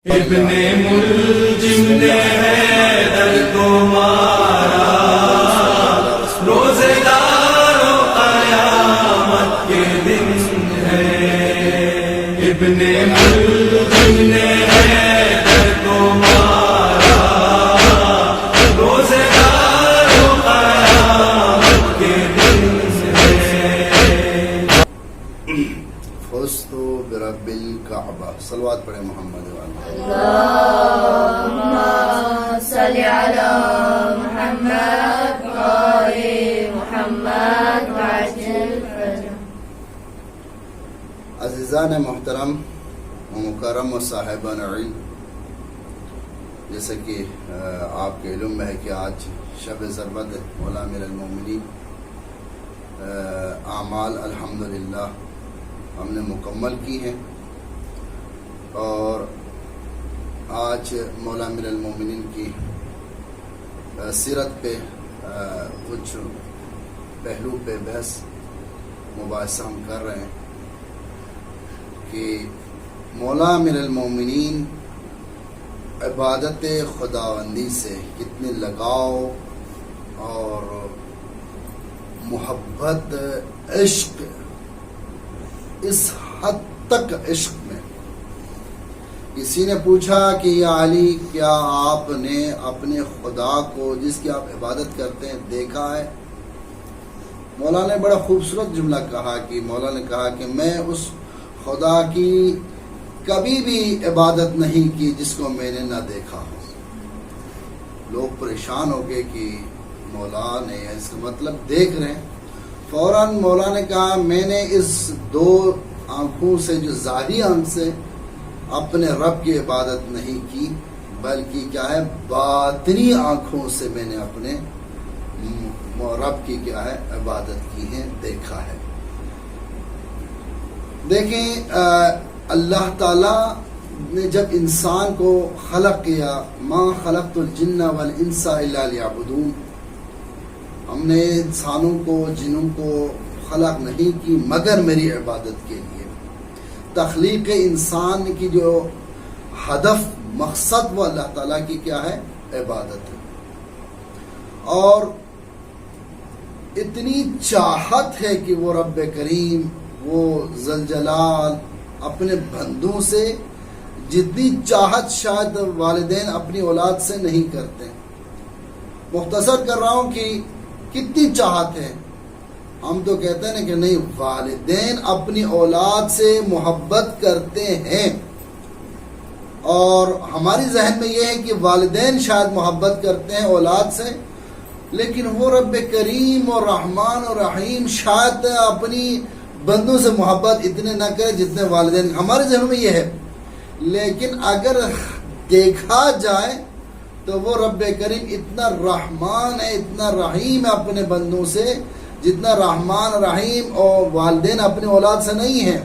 ابن ملجم نے حیدر کو مارا، روزے دار و قیامت کے دن ہے۔ ابن ملجم نے حیدر کو مارا، روزے دار و قیامت کے دن ہے۔ فزت برب الکعبہ، صلوات پڑھیں محمد والے۔ اللهم صل على محمد وآل محمد وعجل فرجه۔ عزیزان محترم و مکرم و صاحبان علم، جیسا کہ آپ کے علم میں ہے کہ آج شب ضربت مولا امیر المومنین، اعمال الحمدللہ ہم نے مکمل کی ہیں، اور آج مولا امیر المومنین کی سیرت پہ کچھ پہلو پہ بحث مباحثہ ہم کر رہے ہیں کہ مولا امیر المومنین عبادت خداوندی سے کتنے لگاؤ اور محبت، عشق، اس حد تک عشق میں۔ کسی نے پوچھا کہ یا علی، کیا آپ نے اپنے خدا کو جس کی آپ عبادت کرتے ہیں دیکھا ہے؟ مولا نے بڑا خوبصورت جملہ کہا کہ مولا نے کہا کہ میں اس خدا کی کبھی بھی عبادت نہیں کی جس کو میں نے نہ دیکھا ہو۔ لوگ پریشان ہو گئے کہ مولا نے اس کا مطلب دیکھ رہے ہیں۔ فوراً مولا نے کہا میں نے اس دو آنکھوں سے، جو ظاہری آنکھ سے اپنے رب کی عبادت نہیں کی، بلکہ کیا ہے، باطنی آنکھوں سے میں نے اپنے رب کی کیا ہے عبادت کی ہے، دیکھا ہے۔ دیکھیں اللہ تعالی نے جب انسان کو خلق کیا، ما خلقت الجن والانس الا لیعبدون، ہم نے انسانوں کو، جنوں کو خلق نہیں کی مگر میری عبادت کے لیے۔ تخلیق انسان کی جو ہدف، مقصد، وہ اللہ تعالیٰ کی کیا ہے، عبادت ہے۔ اور اتنی چاہت ہے کہ وہ رب کریم، وہ ذوالجلال اپنے بندوں سے جتنی چاہت شاید والدین اپنی اولاد سے نہیں کرتے۔ مختصر کر رہا ہوں کہ کتنی چاہت ہے۔ ہم تو کہتے ہیں کہ نہیں، والدین اپنی اولاد سے محبت کرتے ہیں، اور ہماری ذہن میں یہ ہے کہ والدین شاید محبت کرتے ہیں اولاد سے، لیکن وہ رب کریم اور رحمان اور رحیم شاید اپنی بندوں سے محبت اتنے نہ کرے جتنے والدین۔ ہمارے ذہن میں یہ ہے، لیکن اگر دیکھا جائے تو وہ رب کریم اتنا رحمان ہے، اتنا رحیم ہے اپنے بندوں سے، جتنا رحمان رحیم اور والدین اپنے اولاد سے نہیں ہیں۔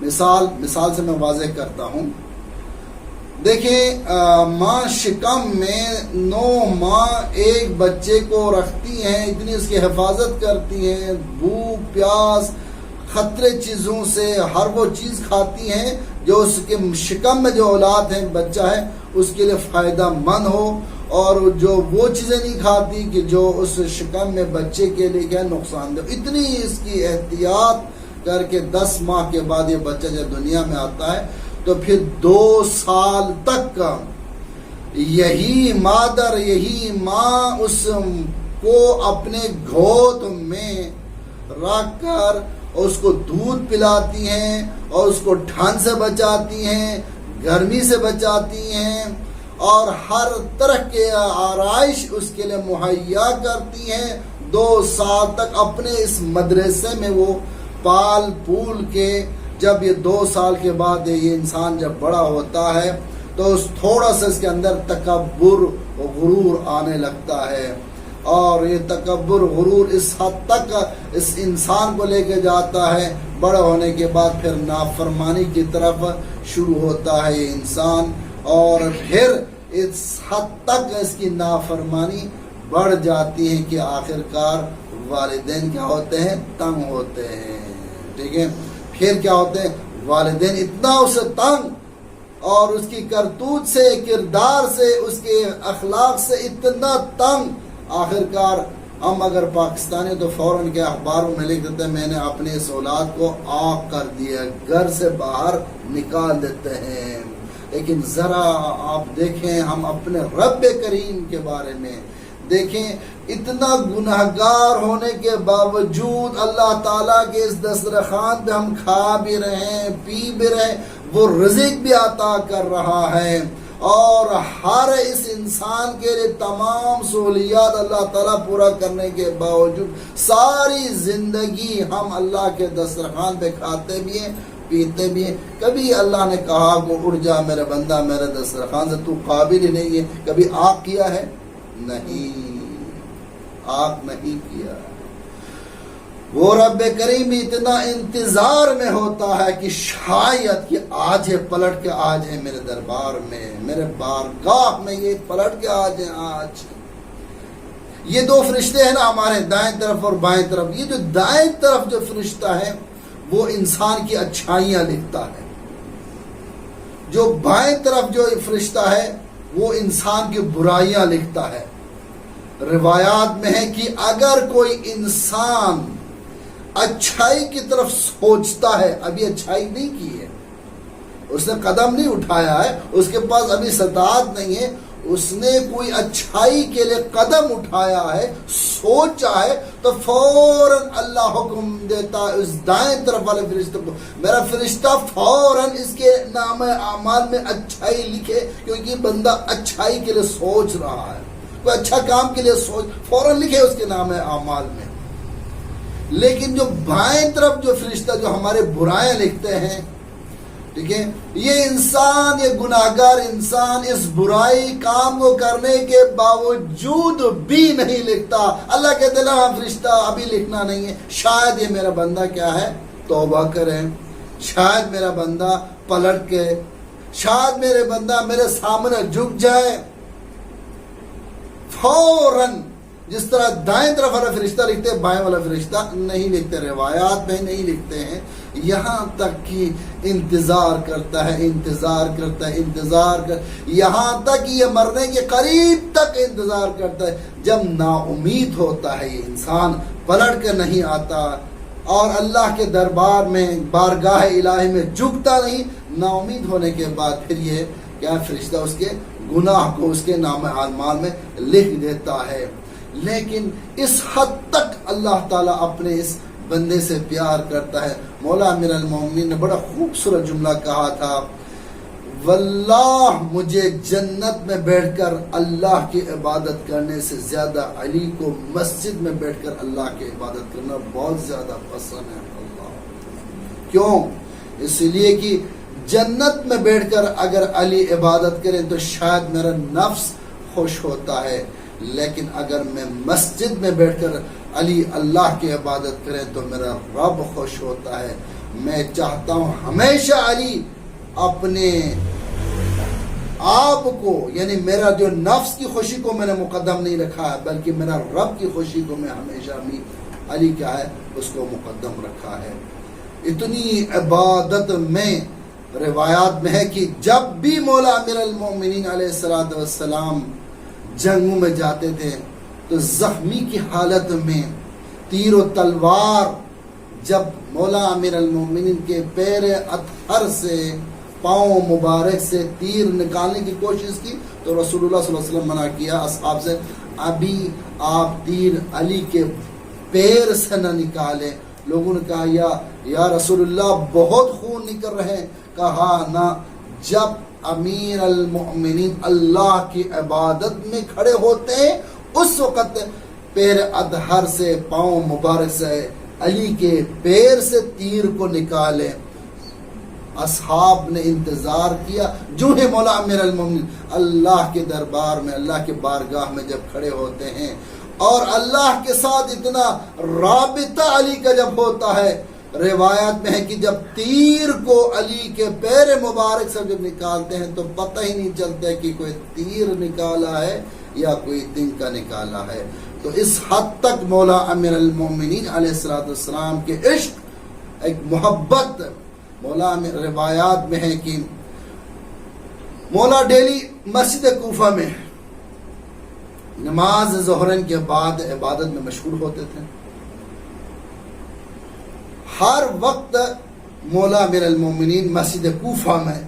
مثال سے میں واضح کرتا ہوں۔ دیکھیں، ماں شکم میں 9 ماہ ایک بچے کو رکھتی ہیں، اتنی اس کی حفاظت کرتی ہیں، بھوک پیاس خطرے چیزوں سے ہر وہ چیز کھاتی ہیں جو اس کے شکم میں جو اولاد ہے، بچہ ہے، اس کے لیے فائدہ مند ہو، اور جو وہ چیزیں نہیں کھاتی کہ جو اس شکم میں بچے کے لیے کیا نقصان دہ۔ اتنی اس کی احتیاط کر کے 10 ماہ کے بعد یہ بچہ جب دنیا میں آتا ہے تو پھر 2 سال تک یہی مادر، یہی ماں اس کو اپنے گود میں رکھ کر اس کو دودھ پلاتی ہیں، اور اس کو ٹھنڈ سے بچاتی ہیں، گرمی سے بچاتی ہیں، اور ہر طرح کے آرائش اس کے لیے مہیا کرتی ہیں۔ 2 سال تک اپنے اس مدرسے میں وہ پال پول کے، جب یہ 2 سال کے بعد یہ انسان جب بڑا ہوتا ہے تو اس تھوڑا سا اس کے اندر تکبر و غرور آنے لگتا ہے، اور یہ تکبر غرور اس حد تک اس انسان کو لے کے جاتا ہے، بڑا ہونے کے بعد پھر نافرمانی کی طرف شروع ہوتا ہے یہ انسان، اور پھر اس حد تک اس کی نافرمانی بڑھ جاتی ہے کہ آخر کار والدین کیا ہوتے ہیں، تنگ ہوتے ہیں۔ ٹھیک ہے، پھر کیا ہوتے ہیں، والدین اتنا اسے تنگ اور اس کی کرتوت سے، کردار سے، اس کے اخلاق سے اتنا تنگ، آخرکار ہم اگر پاکستانی تو فوراً کے اخباروں میں لکھ دیتے ہیں میں نے اپنے اس اولاد کو آگ کر دیا، گھر سے باہر نکال دیتے ہیں۔ لیکن ذرا آپ دیکھیں ہم اپنے رب کریم کے بارے میں دیکھیں، اتنا گناہگار ہونے کے باوجود اللہ تعالیٰ کے اس دسترخوان پہ ہم کھا بھی رہے ہیں، پی بھی رہے ہیں، وہ رزق بھی عطا کر رہا ہے، اور ہر اس انسان کے لیے تمام سہولیات اللہ تعالیٰ پورا کرنے کے باوجود ساری زندگی ہم اللہ کے دسترخوان پہ کھاتے بھی ہیں، پیتے بھی ہیں۔ کبھی اللہ نے کہا وہ اڑ جا میرے بندہ میرے دسترخوان سے، تو قابل ہی نہیں ہے، کبھی آگ کیا ہے؟ نہیں، آگ نہیں کیا۔ وہ رب کریم اتنا انتظار میں ہوتا ہے کہ شاید کہ آج ہے پلٹ کے آج ہے میرے دربار میں، میرے بارگاہ میں یہ پلٹ کے آج ہے۔ آج یہ دو فرشتے ہیں نا ہمارے دائیں طرف اور بائیں طرف، یہ جو دائیں طرف جو فرشتہ ہے وہ انسان کی اچھائیاں لکھتا ہے، جو بائیں طرف جو فرشتہ ہے وہ انسان کی برائیاں لکھتا ہے۔ روایات میں ہے کہ اگر کوئی انسان اچھائی کی طرف سوچتا ہے، ابھی اچھائی نہیں کی ہے، اس نے قدم نہیں اٹھایا ہے، اس کے پاس ابھی استطاعت نہیں ہے، اس نے کوئی اچھائی کے لیے قدم اٹھایا ہے، سوچا ہے، تو فوراً اللہ حکم دیتا ہے اس دائیں طرف والے فرشتے کو، میرا فرشتہ فوراً اس کے نام اعمال میں اچھائی لکھے، کیونکہ بندہ اچھائی کے لیے سوچ رہا ہے، کوئی اچھا کام کے لیے سوچ، فوراً لکھے اس کے نام اعمال میں۔ لیکن جو بائیں طرف جو فرشتہ جو ہمارے برائیں لکھتے ہیں، ٹھیک ہے، یہ انسان، یہ گناہگار انسان اس برائی کام کو کرنے کے باوجود بھی نہیں لکھتا۔ اللہ کہتے ہیں ہاں فرشتہ ابھی لکھنا نہیں ہے، شاید یہ میرا بندہ کیا ہے توبہ کرے، شاید میرا بندہ پلٹ کے، شاید میرے بندہ میرے سامنے جھک جائے۔ فوراً جس طرح دائیں طرف والا فرشتہ لکھتے ہیں بائیں والا فرشتہ نہیں لکھتے، روایات میں نہیں لکھتے ہیں، یہاں تک کہ انتظار کرتا ہے، انتظار کرتا ہے، انتظار کر، یہاں تک یہ مرنے کے قریب تک انتظار کرتا ہے۔ جب نا امید ہوتا ہے یہ انسان، پلٹ کے نہیں آتا اور اللہ کے دربار میں بارگاہ الہی میں جھکتا نہیں، نا امید ہونے کے بعد پھر یہ کیا فرشتہ اس کے گناہ کو اس کے نام اعمال میں لکھ دیتا ہے۔ لیکن اس حد تک اللہ تعالیٰ اپنے اس بندے سے پیار کرتا ہے۔ مولا امیر المومنین نے بڑا خوبصورت جملہ کہا تھا، واللہ مجھے جنت میں بیٹھ کر اللہ کی عبادت کرنے سے زیادہ علی کو مسجد میں بیٹھ کر اللہ کی عبادت کرنا بہت زیادہ پسند ہے۔ اللہ کیوں؟ اس لیے کہ جنت میں بیٹھ کر اگر علی عبادت کریں تو شاید میرا نفس خوش ہوتا ہے، لیکن اگر میں مسجد میں بیٹھ کر علی اللہ کی عبادت کریں تو میرا رب خوش ہوتا ہے۔ میں چاہتا ہوں ہمیشہ علی اپنے آپ کو، یعنی میرا جو نفس کی خوشی کو میں نے مقدم نہیں رکھا ہے، بلکہ میرا رب کی خوشی کو میں ہمیشہ بھی علی کیا ہے اس کو مقدم رکھا ہے۔ اتنی عبادت میں روایات میں ہے کہ جب بھی مولا امیر المومنین علیہ السلام جنگوں میں جاتے تھے تو زخمی کی حالت میں تیر و تلوار، جب مولا امیر المومنین کے پیر اطہر سے، پاؤں مبارک سے تیر نکالنے کی کوشش کی تو رسول اللہ صلی اللہ علیہ وسلم منع کیا اصحاب سے، ابھی آپ تیر علی کے پیر سے نہ نکالیں۔ لوگوں نے کہا یا رسول اللہ بہت خون نکل رہے ہیں، کہا نہ، جب امیر المؤمنین اللہ کی عبادت میں کھڑے ہوتے ہیں اس وقت پیر اطہر سے، پاؤں مبارک سے علی کے پیر سے تیر کو نکالے۔ اصحاب نے انتظار کیا، جو ہی مولا امیر المؤمنین اللہ کے دربار میں، اللہ کے بارگاہ میں جب کھڑے ہوتے ہیں اور اللہ کے ساتھ اتنا رابطہ علی کا جب ہوتا ہے، روایات میں ہے کہ جب تیر کو علی کے پیر مبارک سے جب نکالتے ہیں تو پتہ ہی نہیں چلتا کہ کوئی تیر نکالا ہے یا کوئی تنکا نکالا ہے۔ تو اس حد تک مولا امیر المومنین علیہ السلام کے عشق، ایک محبت، مولا روایات میں ہے کہ مولا ڈیلی مسجد کوفہ میں نماز ظہرین کے بعد عبادت میں مشغول ہوتے تھے. ہر وقت مولا امیر المومنین مسجد کوفہ میں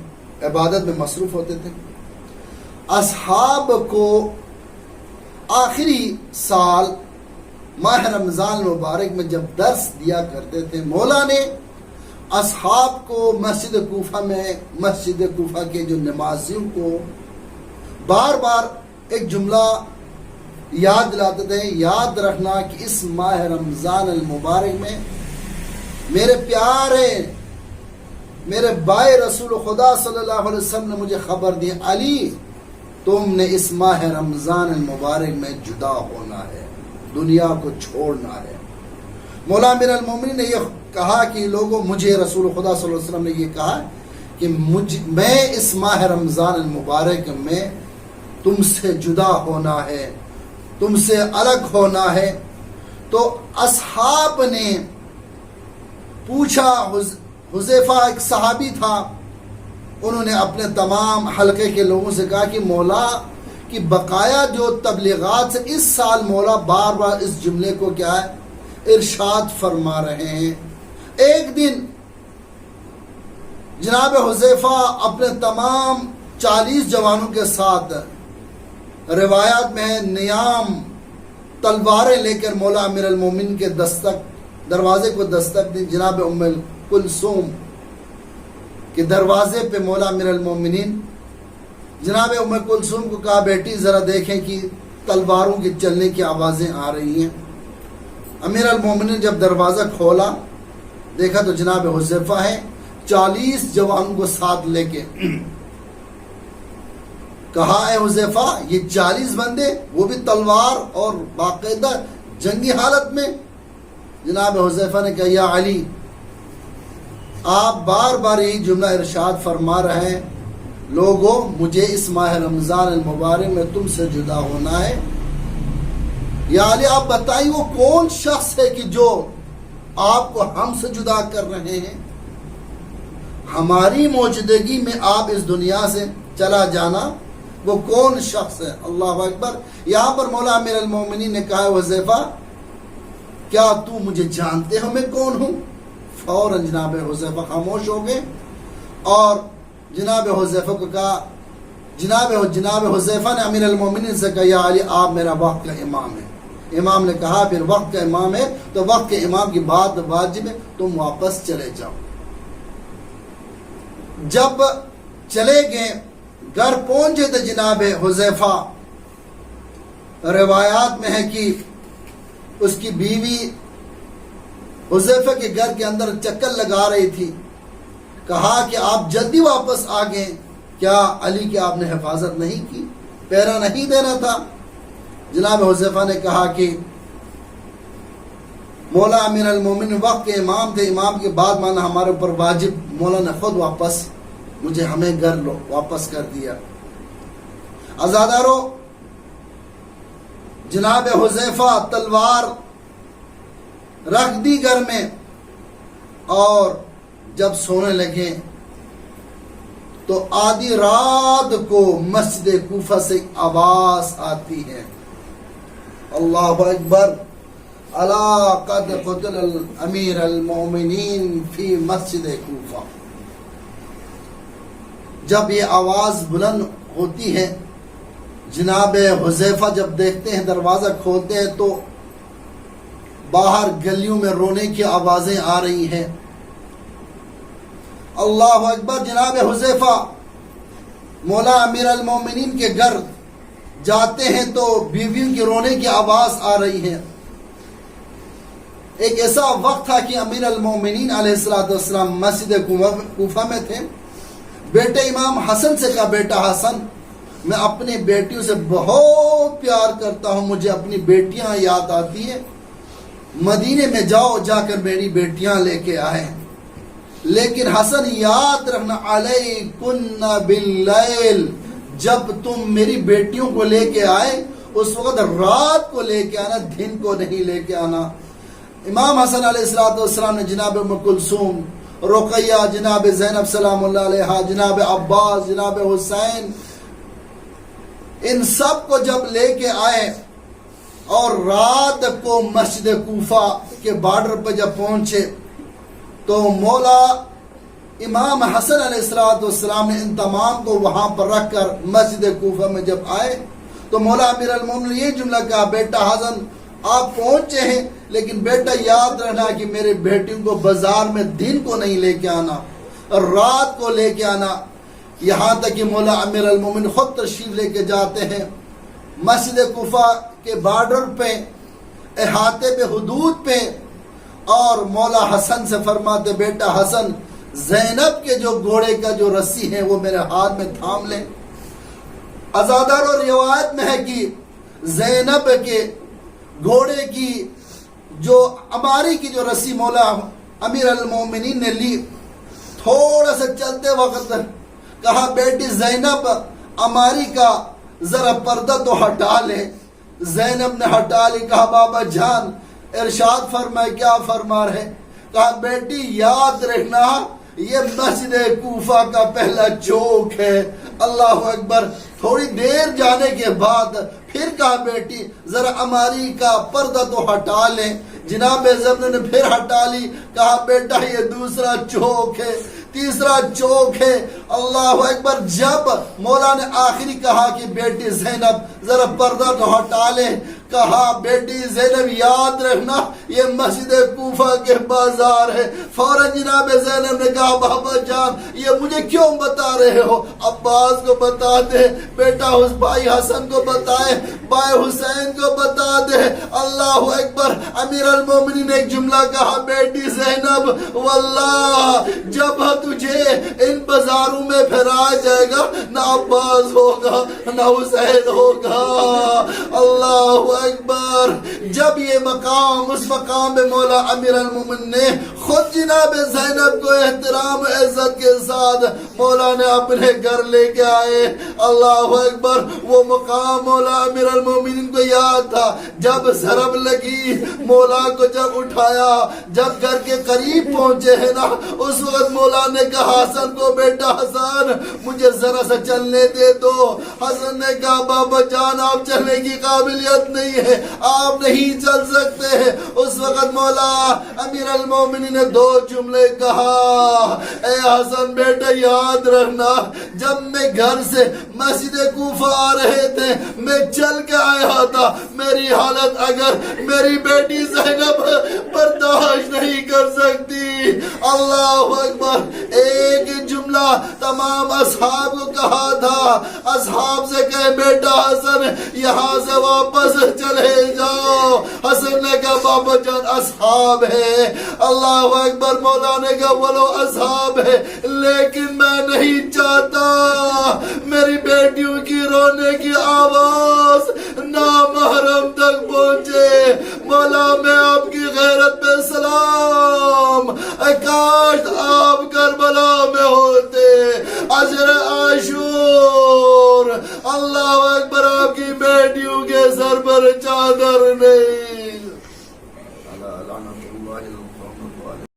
عبادت میں مصروف ہوتے تھے. اصحاب کو آخری سال ماہ رمضان المبارک میں جب درس دیا کرتے تھے، مولا نے اصحاب کو مسجد کوفہ کے جو نمازیوں کو بار بار ایک جملہ یاد دلاتے تھے، یاد رکھنا کہ اس ماہ رمضان المبارک میں میرے پیارے میرے بھائی رسول خدا صلی اللہ علیہ وسلم نے مجھے خبر دی، علی تم نے اس ماہ رمضان المبارک میں جدا ہونا ہے، دنیا کو چھوڑنا ہے. مولا امیر المومنین نے یہ کہا کہ لوگوں، مجھے رسول خدا صلی اللہ علیہ وسلم نے یہ کہا کہ میں اس ماہ رمضان المبارک میں تم سے جدا ہونا ہے، تم سے الگ ہونا ہے. تو اصحاب نے پوچھا، حذیفہ ایک صحابی تھا، انہوں نے اپنے تمام حلقے کے لوگوں سے کہا کہ مولا کی بقایا جو تبلیغات سے اس سال مولا بار بار اس جملے کو کیا ہے ارشاد فرما رہے ہیں. ایک دن جناب حذیفہ اپنے تمام 40 جوانوں کے ساتھ، روایات میں نیام تلواریں لے کر مولا امیر المومنین کے دروازے کو دستک دی. جناب ام کلثوم کے دروازے پہ مولا امیر المومنین جناب ام کلثوم کو کہا، بیٹی ذرا دیکھیں کہ تلواروں کے چلنے کی آوازیں آ رہی ہیں. امیر المومنین جب دروازہ کھولا دیکھا تو جناب حذیفہ ہے 40 جوانوں کو ساتھ لے کے. کہا، اے حذیفہ یہ 40 بندے، وہ بھی تلوار اور باقاعدہ جنگی حالت میں. جناب حذیفہ نے کہا، یا علی آپ بار بار یہی جملہ ارشاد فرما رہے ہیں، لوگوں مجھے اس ماہ رمضان المبارک میں تم سے جدا ہونا ہے. یا علی آپ بتائیں وہ کون شخص ہے کہ جو آپ کو ہم سے جدا کر رہے ہیں؟ ہماری موجودگی میں آپ اس دنیا سے چلا جانا، وہ کون شخص ہے؟ اللہ اکبر. یہاں پر مولا امیر المومنین نے کہا، حذیفہ کیا تو مجھے جانتے ہو میں کون ہوں؟ فوراً جناب حذیفہ خاموش ہو گئے اور جناب حذیفہ کو کہا، جناب حذیفہ نے امیر المومنین سے کہا، یا علی آپ میرا وقت کا امام ہے. امام نے کہا، پھر وقت کا امام ہے تو وقت کے امام کی بات واجب ہے، تم واپس چلے جاؤ. جب چلے گئے گھر پہنچے تو جناب حذیفہ، روایات میں ہے کہ اس کی بیوی حذیفہ کے گھر کے اندر چکر لگا رہی تھی. کہا کہ آپ جلدی واپس آ گئے، کیا علی کی آپ نے حفاظت نہیں کی، پہرا نہیں دینا تھا؟ جناب حذیفہ نے کہا کہ مولا امیر المومنین وقت کے امام تھے، امام کی بات ماننا ہمارے اوپر واجب، مولا نے خود واپس مجھے ہمیں گھر واپس کر دیا. عزادارو، جناب حذیفہ تلوار رکھ دی گھر میں اور جب سونے لگے تو آدھی رات کو مسجد کوفہ سے آواز آتی ہے، اللہ اکبر، الا قد قتل امیر المومنین فی مسجد کوفہ. جب یہ آواز بلند ہوتی ہے، جناب حذیفہ جب دیکھتے ہیں، دروازہ کھولتے ہیں تو باہر گلیوں میں رونے کی آوازیں آ رہی ہیں. اللہ اکبر. جناب حذیفہ مولا امیر المومنین کے گھر جاتے ہیں تو بیویوں کی رونے کی آواز آ رہی ہے. ایک ایسا وقت تھا کہ امیر المومنین علیہ السلام مسجد کوفہ میں تھے. بیٹے امام حسن سے کہا، بیٹا حسن میں اپنی بیٹیوں سے بہت پیار کرتا ہوں، مجھے اپنی بیٹیاں یاد آتی ہیں، مدینے میں جاؤ، جا کر میری بیٹیاں لے کے آئے. لیکن حسن یاد رکھنا، علیکن باللیل، جب تم میری بیٹیوں کو لے کے آئے اس وقت رات کو لے کے آنا، دن کو نہیں لے کے آنا. امام حسن علیہ السلام نے جناب ام کلثوم رقیہ، جناب زینب سلام اللہ علیہ، جناب عباس، جناب حسین، ان سب کو جب لے کے آئے اور رات کو مسجد کوفہ کے بارڈر پہ جب پہنچے تو مولا امام حسن علیہ السلام نے ان تمام کو وہاں پر رکھ کر مسجد کوفہ میں جب آئے تو مولا امیر المومنین نے یہ جملہ کہا، بیٹا حسن آپ پہنچے ہیں لیکن بیٹا یاد رکھنا کہ میرے بیٹیوں کو بازار میں دن کو نہیں لے کے آنا، رات کو لے کے آنا۔ یہاں تک کہ مولا امیر المومنین خود تشریف لے کے جاتے ہیں مسجد کوفہ کے بارڈر پہ، احاطے پہ، حدود پہ، اور مولا حسن سے فرماتے بیٹا حسن زینب کے جو گھوڑے کا جو رسی ہے وہ میرے ہاتھ میں تھام لیں۔ ازادار اور روایت میں ہے کہ زینب کے گھوڑے کی جو اماری کی جو رسی مولا امیر المومنین نے لی، تھوڑا سا چلتے وقت کہا بیٹی زینب اماری کا ذرا پردہ تو ہٹا لے۔ زینب نے ہٹا لی۔ کہا بابا جان ارشاد فرمائے، کیا فرما رہے؟ کہا بیٹی یاد رکھنا یہ مسجد کوفہ کا پہلا چوک ہے۔ اللہ اکبر۔ تھوڑی دیر جانے کے بعد پھر کہا بیٹی ذرا اماری کا پردہ تو ہٹا لیں۔ جناب زینب نے پھر ہٹا لی۔ کہا بیٹا یہ دوسرا چوک ہے، تیسرا چوک ہے۔ اللہ اکبر۔ جب مولا نے آخری کہا کہ بیٹی زینب ذرا پردہ تو ہٹا لے، کہا بیٹی زینب یاد رکھنا یہ مسجد کوفہ کے بازار ہے۔ فوراً جناب زینب نے کہا بابا جان یہ مجھے کیوں بتا رہے ہو؟ عباس کو بتا دے، بیٹا اس بھائی حسن کو بتائے، بھائی حسین کو بتا دے۔ اللہ اکبر۔ امیر المومنین نے ایک جملہ کہا بیٹی زینب واللہ جب تجھے ان بازاروں میں پھیرایا جائے گا نہ عباس ہوگا نہ حسین ہوگا۔ اللہ اکبر۔ جب یہ مقام، اس مقام میں مولا امیر المومنین نے خود جناب زینب کو احترام عزت کے ساتھ مولا نے اپنے گھر لے کے آئے۔ اللہ اکبر۔ وہ مقام مولا امیر المومنین کو یاد تھا۔ جب ضرب لگی مولا کو جب اٹھایا، جب گھر کے قریب پہنچے ہیں نا، اس وقت مولا نے کہا حسن کو بیٹا حسن مجھے ذرا سا چلنے دے دو۔ حسن نے کہا بابا جان آپ چلنے کی قابلیت نہیں ہے، آپ نہیں چل سکتے ہیں۔ اس وقت مولا امیر المومنین نے دو جملے کہا، اے حسن بیٹا یاد رکھنا جب میں گھر سے مسجد کوفہ آ رہے تھے میں چل کے آیا تھا، میری حالت اگر میری بیٹی زینب برداشت نہیں کر سکتی۔ اللہ اکبر۔ ایک جملہ تمام اصحاب کو کہا تھا، اصحاب سے کہے بیٹا حسن یہاں سے واپس چلے جاؤ۔ حسن نے کہا بابا جان اصحاب ہے۔ اللہ اکبر۔ مولا نے کہا بولو اصحاب ہے لیکن میں نہیں چاہتا میری بیٹیوں کی رونے کی آواز نامحرم تک پہنچے۔ مولا میں آپ کی غیرت پہ سلام، کاش آپ کربلا میں ہوتے، عشر عاشور۔ اللہ اکبر۔ آپ کی بیٹیوں کے سر پر چادر نہیں